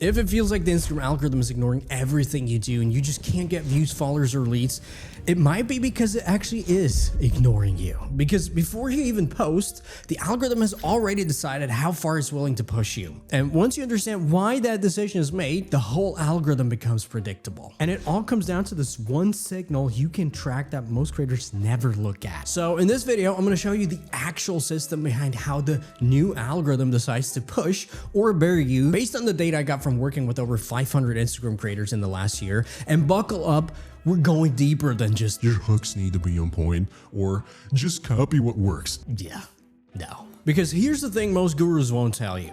If it feels like the Instagram algorithm is ignoring everything you do and you just can't get views, followers, or leads, it might be because it actually is ignoring you. Because before you even post, the algorithm has already decided how far it's willing to push you. And once you understand why that decision is made, the whole algorithm becomes predictable. And it all comes down to this one signal you can track that most creators never look at. So in this video, I'm going to show you the actual system behind how the new algorithm decides to push or bury you based on the data I got from working with over 500 Instagram creators in the last year. And buckle up, we're going deeper than just your hooks need to be on point or just copy what works. Yeah, no. Because here's the thing most gurus won't tell you.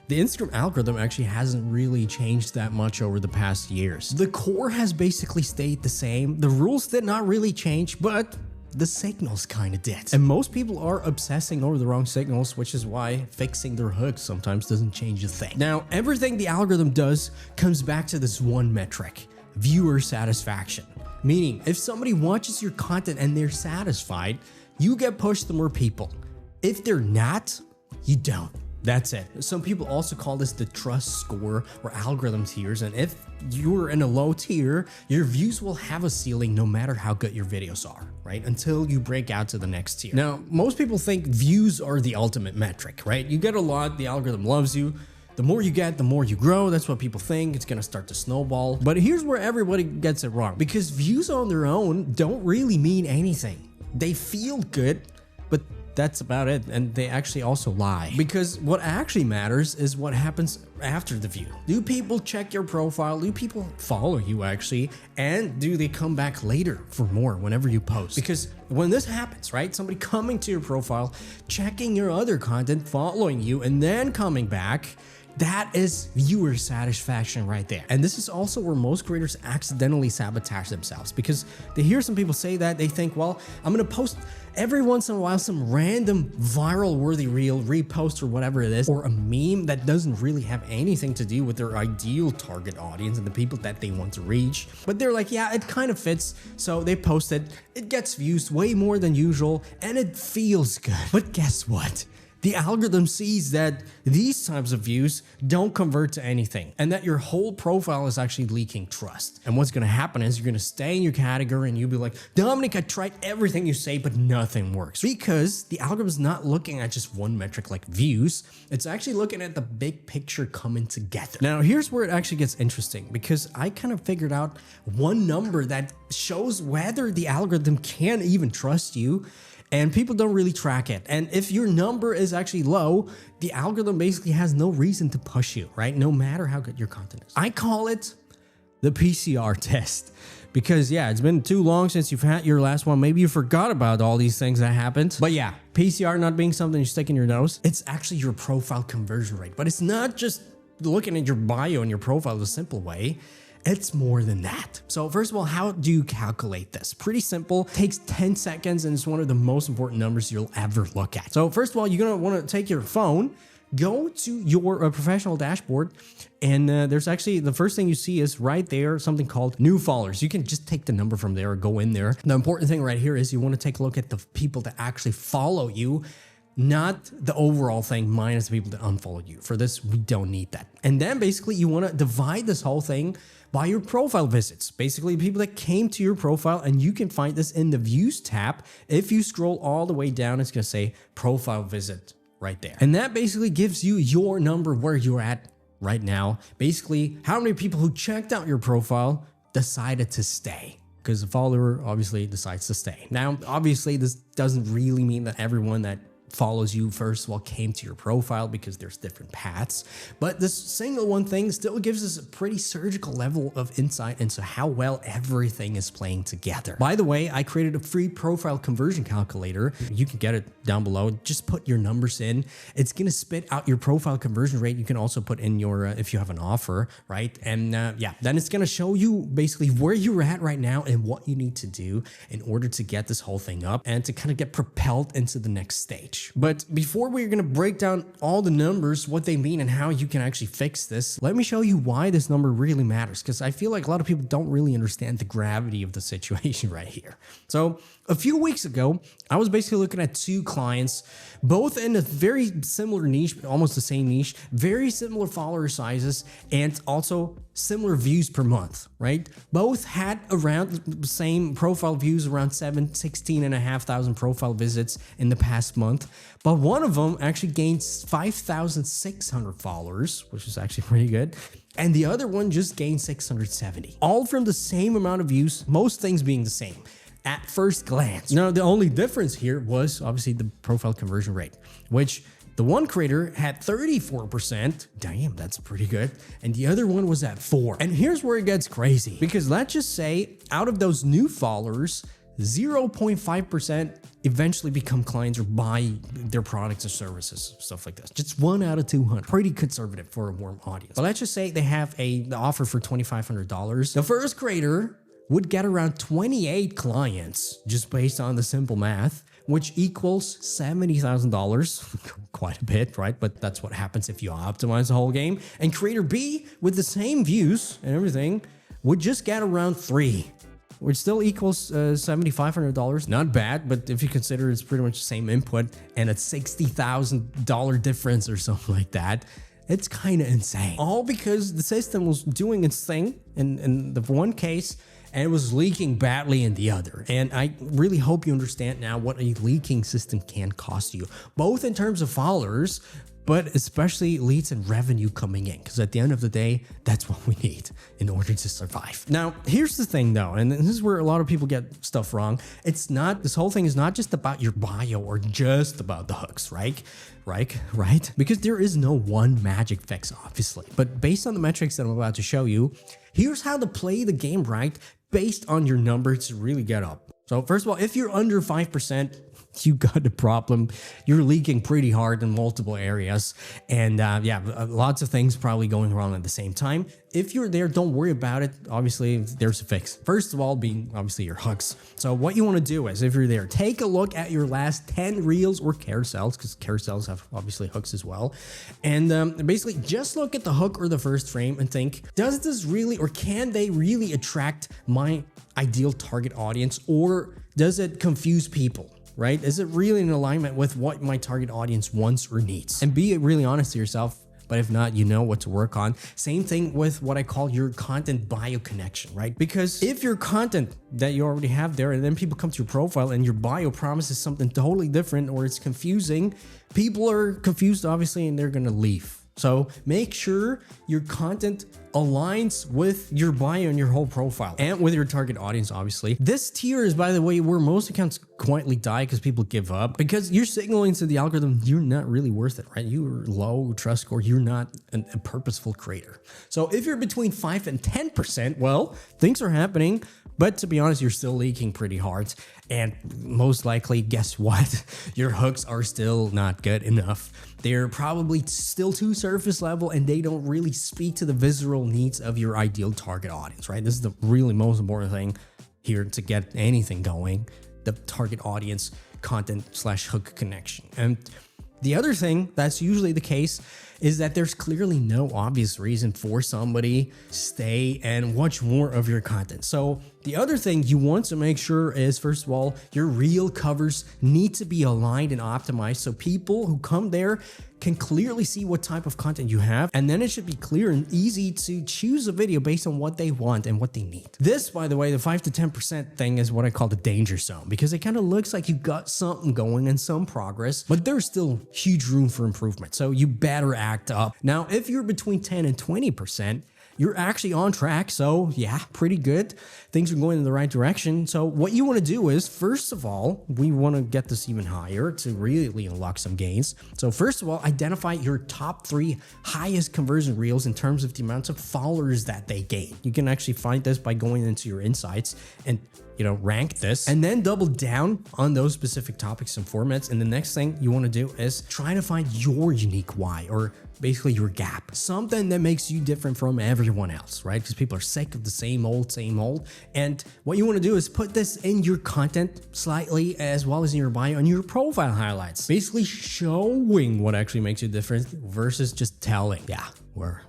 The Instagram algorithm actually hasn't really changed that much over the past years. The core has basically stayed the same. The rules did not really change, but the signals kind of did. And most people are obsessing over the wrong signals, which is why fixing their hooks sometimes doesn't change a thing. Now, everything the algorithm does comes back to this one metric: viewer satisfaction. Meaning, if somebody watches your content and they're satisfied, you get pushed to more people. If they're not, you don't. That's it. Some people also call this the trust score or algorithm tiers. And if you're in a low tier, your views will have a ceiling no matter how good your videos are, right? Until you break out to the next tier. Now, most people think views are the ultimate metric, right? You get a lot, the algorithm loves you. The more you get, the more you grow. That's what people think. It's going to start to snowball. But here's where everybody gets it wrong, because views on their own don't really mean anything. They feel good, but that's about it. And they actually also lie, because what actually matters is what happens after the view. Do people check your profile? Do people follow you actually? And do they come back later for more whenever you post? Because when this happens, right? Somebody coming to your profile, checking your other content, following you, and then coming back, that is viewer satisfaction right there. And this is also where most creators accidentally sabotage themselves, because they hear some people say that, they think, well, I'm gonna post every once in a while some random viral worthy reel, repost or whatever it is, or a meme that doesn't really have anything to do with their ideal target audience and the people that they want to reach. But they're like, yeah, it kind of fits. So they post it, it gets views way more than usual, and it feels good. But guess what? The algorithm sees that these types of views don't convert to anything, and that your whole profile is actually leaking trust. And what's going to happen is you're going to stay in your category and you'll be like, Dominic, I tried everything you say, but nothing works. Because the algorithm is not looking at just one metric like views. It's actually looking at the big picture coming together. Now, here's where it actually gets interesting, because I kind of figured out one number that shows whether the algorithm can even trust you. And people don't really track it. And if your number is actually low, the algorithm basically has no reason to push you, right? No matter how good your content is. I call it the PCR test, because yeah, it's been too long since you've had your last one. Maybe you forgot about all these things that happened. But yeah, PCR not being something you stick in your nose, it's actually your profile conversion rate. But it's not just looking at your bio and your profile the simple way. It's more than that. So first of all, how do you calculate this? Pretty simple. Takes 10 seconds and it's one of the most important numbers you'll ever look at. So first of all, you're gonna wanna take your phone, go to your professional dashboard, and there's actually, the first thing you see is right there, something called new followers. You can just take the number from there or go in there. The important thing right here is you wanna take a look at the people that actually follow you, not the overall thing minus the people that unfollow you. For this, we don't need that. And then basically you want to divide this whole thing by your profile visits. Basically people that came to your profile, and you can find this in the views tab. If you scroll all the way down, it's going to say profile visit right there. And that basically gives you your number where you're at right now. Basically how many people who checked out your profile decided to stay, because the follower obviously decides to stay. Now, obviously this doesn't really mean that everyone that follows you first of all came to your profile, because there's different paths, but this single one thing still gives us a pretty surgical level of insight into how well everything is playing together. By the way, I created a free profile conversion calculator. You can get it down below. Just put your numbers in. It's going to spit out your profile conversion rate. You can also put in your if you have an offer, right? And yeah, then it's going to show you basically where you're at right now and what you need to do in order to get this whole thing up and to kind of get propelled into the next stage. much. But before we're going to break down all the numbers, what they mean and how you can actually fix this, let me show you why this number really matters, because I feel like a lot of people don't really understand the gravity of the situation right here. So a few weeks ago, I was basically looking at two clients, both in a very similar niche, but almost the same niche, very similar follower sizes, and also similar views per month, right? Both had around the same profile views, around 16,500 profile visits in the past month. But one of them actually gained 5,600 followers, which is actually pretty good. And the other one just gained 670, all from the same amount of views, most things being the same at first glance. Now, the only difference here was obviously the profile conversion rate, which the one creator had 34%. Damn, that's pretty good. And the other one was at 4%. And here's where it gets crazy, because let's just say out of those new followers, 0.5% eventually become clients or buy their products or services, stuff like this. Just 1 out of 200. Pretty conservative for a warm audience. But let's just say they have the offer for $2,500. The first creator would get around 28 clients just based on the simple math, which equals $70,000. Quite a bit, right? But that's what happens if you optimize the whole game. And creator B, with the same views and everything, would just get around 3, which still equals $7,500. Not bad, but if you consider it's pretty much the same input and a $60,000 difference or something like that, it's kind of insane. All because the system was doing its thing in the one case, and it was leaking badly in the other. And I really hope you understand now what a leaking system can cost you, both in terms of followers, but especially leads and revenue coming in, because at the end of the day, that's what we need in order to survive. Now, here's the thing though, and this is where a lot of people get stuff wrong. This whole thing is not just about your bio or just about the hooks, right? Right? Because there is no one magic fix, obviously. But based on the metrics that I'm about to show you, here's how to play the game right based on your numbers to really get up. So first of all, if you're under 5%, you got a problem. You're leaking pretty hard in multiple areas. And lots of things probably going wrong at the same time. If you're there, don't worry about it. Obviously, there's a fix. First of all, being obviously your hooks. So what you want to do is, if you're there, take a look at your last 10 reels or carousels, because carousels have obviously hooks as well. And basically just look at the hook or the first frame and think, does this really, or can they really attract my ideal target audience, or does it confuse people? Right? Is it really in alignment with what my target audience wants or needs? And be really honest to yourself. But if not, you know what to work on. Same thing with what I call your content bio connection, right? Because if your content that you already have there, and then people come to your profile and your bio promises something totally different, or it's confusing, people are confused, obviously, and they're going to leave. So make sure your content aligns with your bio and your whole profile and with your target audience, obviously. This tier is, by the way, where most accounts quietly die because people give up, because you're signaling to the algorithm you're not really worth it, right? You're low trust score. You're not a purposeful creator. So if you're between 5 and 10%, well, things are happening. But to be honest, you're still leaking pretty hard. And most likely, guess what? Your hooks are still not good enough. They're probably still too surface level, and they don't really speak to the visceral needs of your ideal target audience, right? This is the really most important thing here to get anything going, the target audience content/hook connection. And the other thing that's usually the case is that there's clearly no obvious reason for somebody stay and watch more of your content. So the other thing you want to make sure is, first of all, your reel covers need to be aligned and optimized so people who come there can clearly see what type of content you have, and then it should be clear and easy to choose a video based on what they want and what they need. This, by the way, the 5 to 10% thing is what I call the danger zone, because it kind of looks like you got something going and some progress, but there's still huge room for improvement. So you better act up. Now, if you're between 10 and 20%, you're actually on track. So yeah, pretty good. Things are going in the right direction. So what you want to do is, first of all, we want to get this even higher to really unlock some gains. So first of all, identify your top 3 highest conversion reels in terms of the amount of followers that they gain. You can actually find this by going into your insights and rank this, and then double down on those specific topics and formats. And the next thing you want to do is try to find your unique why, or basically your gap, something that makes you different from everyone else, right? Because people are sick of the same old. And what you want to do is put this in your content slightly, as well as in your bio and your profile highlights, basically showing what actually makes you different versus just telling, yeah, we're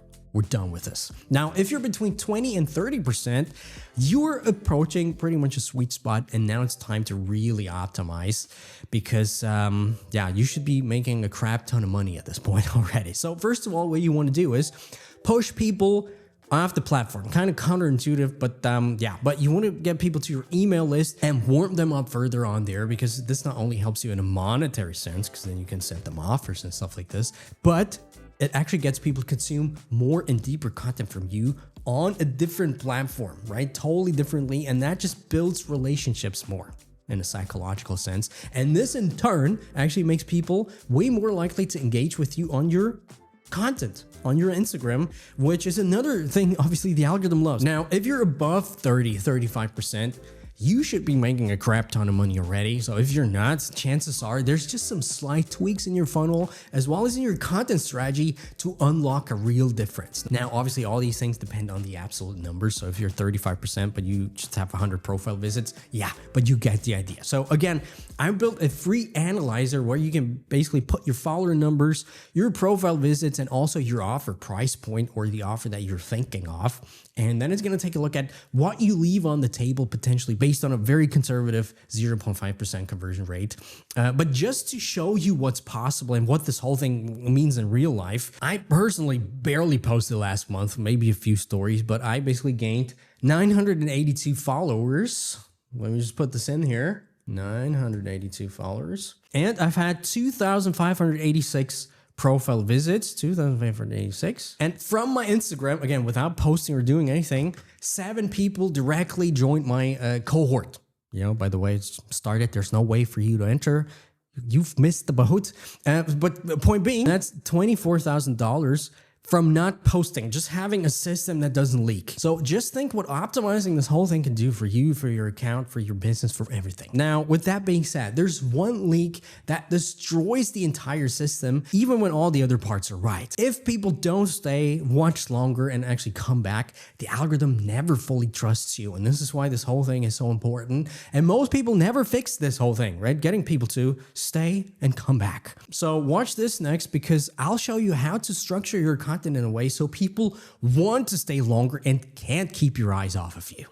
done with this. Now, if you're between 20 and 30%, you're approaching pretty much a sweet spot, and now it's time to really optimize because, yeah, you should be making a crap ton of money at this point already. So first of all, what you want to do is push people off the platform. Kind of counterintuitive, but yeah, but you want to get people to your email list and warm them up further on there, because this not only helps you in a monetary sense, because then you can send them offers and stuff like this, but it actually gets people to consume more and deeper content from you on a different platform, right? Totally differently. And that just builds relationships more in a psychological sense. And this in turn actually makes people way more likely to engage with you on your content, on your Instagram, which is another thing, obviously, the algorithm loves. Now, if you're above 35%, you should be making a crap ton of money already. So if you're not, chances are there's just some slight tweaks in your funnel as well as in your content strategy to unlock a real difference. Now, obviously, all these things depend on the absolute numbers. So if you're 35%, but you just have 100 profile visits, yeah, but you get the idea. So again, I built a free analyzer where you can basically put your follower numbers, your profile visits, and also your offer price point or the offer that you're thinking of. And then it's going to take a look at what you leave on the table potentially based on a very conservative 0.5% conversion rate. But just to show you what's possible and what this whole thing means in real life, I personally barely posted last month, maybe a few stories, but I basically gained 982 followers. Let me just put this in here. 982 followers. And I've had 2,586 profile visits, 2,586. And from my Instagram, again, without posting or doing anything, 7 people directly joined my cohort. You know, by the way, it's started. There's no way for you to enter. You've missed the boat. But the point being, that's $24,000 from not posting, just having a system that doesn't leak. So just think what optimizing this whole thing can do for you, for your account, for your business, for everything. Now, with that being said, there's one leak that destroys the entire system, even when all the other parts are right. If people don't stay, watch longer, and actually come back, the algorithm never fully trusts you. And this is why this whole thing is so important. And most people never fix this whole thing, right? Getting people to stay and come back. So watch this next, because I'll show you how to structure your content in a way so people want to stay longer and can't keep your eyes off of you.